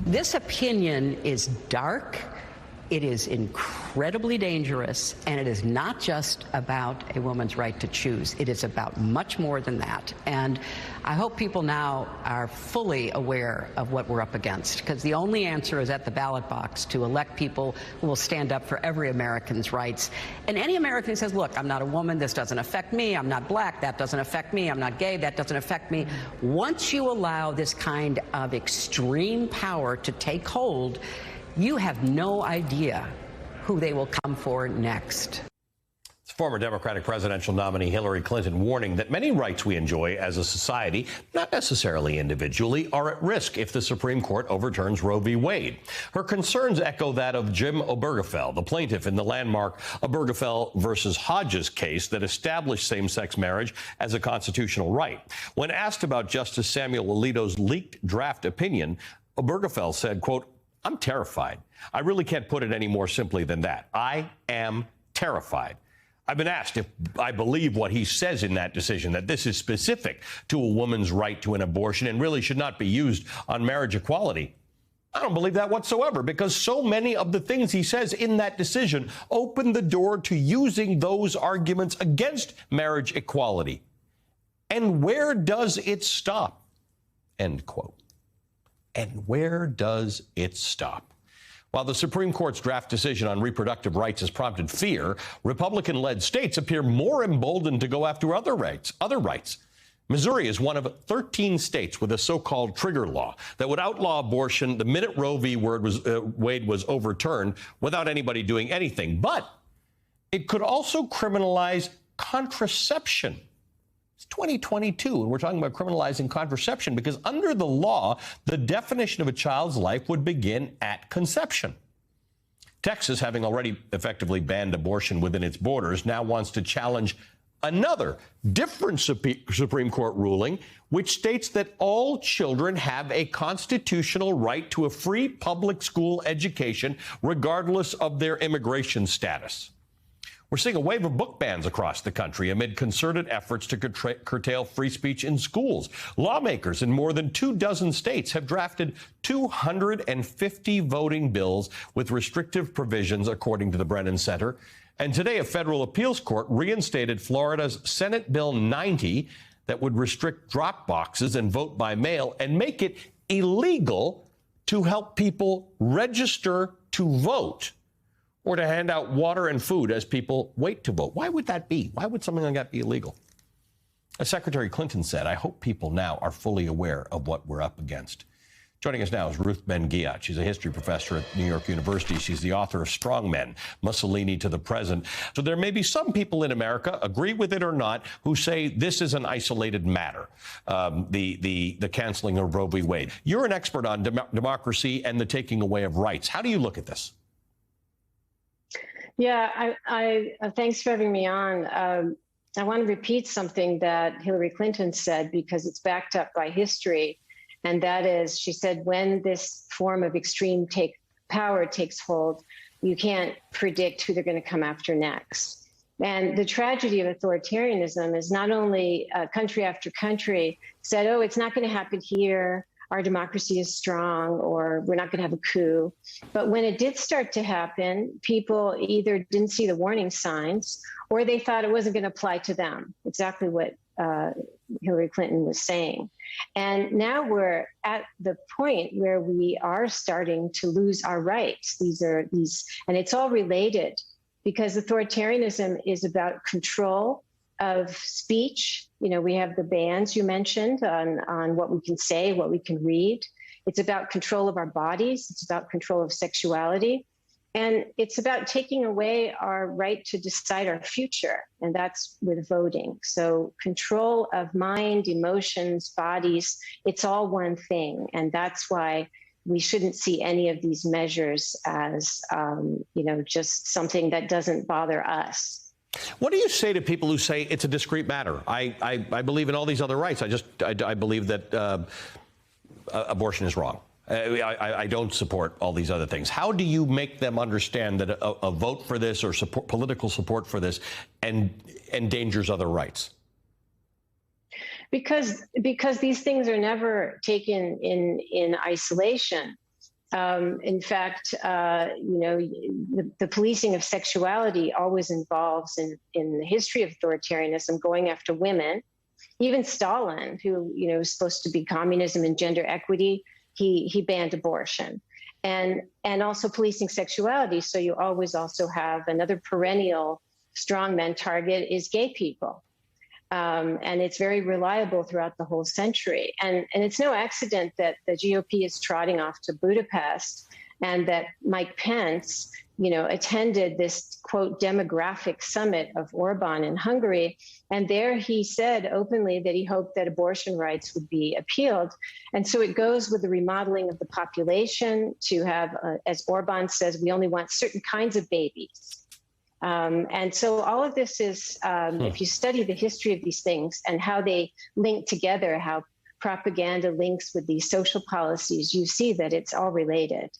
This opinion is dark. It is incredibly dangerous, and it is not just about a woman's right to choose. It is about much more than that. And I hope people now are fully aware of what we're up against, because the only answer is at the ballot box to elect people who will stand up for every American's rights. And any American who says, look, I'm not a woman, this doesn't affect me, I'm not black, that doesn't affect me, I'm not gay, that doesn't affect me. Once you allow this kind of extreme power to take hold, you have no idea who they will come for next. It's former Democratic presidential nominee Hillary Clinton warning that many rights we enjoy as a society, not necessarily individually, are at risk if the Supreme Court overturns Roe v. Wade. Her concerns echo that of Jim Obergefell, the plaintiff in the landmark Obergefell versus Hodges case that established same-sex marriage as a constitutional right. When asked about Justice Samuel Alito's leaked draft opinion, Obergefell said, quote, "I'm terrified. I really can't put it any more simply than that. I am terrified." I've been asked if I believe what he says in that decision, that this is specific to a woman's right to an abortion and really should not be used on marriage equality. I don't believe that whatsoever, because so many of the things he says in that decision open the door to using those arguments against marriage equality. And where does it stop? End quote. And where does it stop? While the Supreme Court's draft decision on reproductive rights has prompted fear, Republican-led states appear more emboldened to go after other rights. Missouri is one of 13 states with a so-called trigger law that would outlaw abortion the minute Roe v. Wade was overturned without anybody doing anything. But it could also criminalize contraception. It's 2022, and we're talking about criminalizing contraception because under the law, the definition of a child's life would begin at conception. Texas, having already effectively banned abortion within its borders, now wants to challenge another different Supreme Court ruling, which states that all children have a constitutional right to a free public school education, regardless of their immigration status. We're seeing a wave of book bans across the country amid concerted efforts to curtail free speech in schools. Lawmakers in more than 24 states have drafted 250 voting bills with restrictive provisions, according to the Brennan Center. And today, a federal appeals court reinstated Florida's Senate Bill 90 that would restrict drop boxes and vote by mail and make it illegal to help people register to vote or to hand out water and food as people wait to vote. Why would that be? Why would something like that be illegal? As Secretary Clinton said, I hope people now are fully aware of what we're up against. Joining us now is Ruth Ben-Ghiat. She's a history professor at New York University. She's the author of Strong Men, Mussolini to the Present. So there may be some people in America, agree with it or not, who say this is an isolated matter, the canceling of Roe v. Wade. You're an expert on democracy and the taking away of rights. How do you look at this? Yeah, I thanks for having me on. I want to repeat something that Hillary Clinton said because it's backed up by history. And that is, she said, when this form of extreme power takes hold, you can't predict who they're going to come after next. And the tragedy of authoritarianism is not only country after country said, oh, it's not going to happen here, our democracy is strong, or we're not going to have a coup. But when it did start to happen, people either didn't see the warning signs or they thought it wasn't going to apply to them. Exactly what Hillary Clinton was saying. And now we're at the point where we are starting to lose our rights. And it's all related because authoritarianism is about control of speech. You know, we have the bans you mentioned on what we can say, what we can read. It's about control of our bodies. It's about control of sexuality. And it's about taking away our right to decide our future, and that's with voting. So control of mind, emotions, bodies, it's all one thing. And that's why we shouldn't see any of these measures as, just something that doesn't bother us. What do you say to people who say it's a discrete matter? I believe in all these other rights. I believe that abortion is wrong. I don't support all these other things. How do you make them understand that a vote for this or political support for this endangers other rights? Because these things are never taken in isolation. In fact, the policing of sexuality always involves, in the history of authoritarianism, going after women. Even Stalin, who is supposed to be communism and gender equity, he banned abortion, and also policing sexuality. So you always also have another perennial strongman target is gay people. And it's very reliable throughout the whole century. And it's no accident that the GOP is trotting off to Budapest and that Mike Pence, attended this, quote, demographic summit of Orban in Hungary. And there he said openly that he hoped that abortion rights would be appealed. And so it goes with the remodeling of the population to have, as Orban says, we only want certain kinds of babies. And so all of this is, if you study the history of these things and how they link together, how propaganda links with these social policies, you see that it's all related.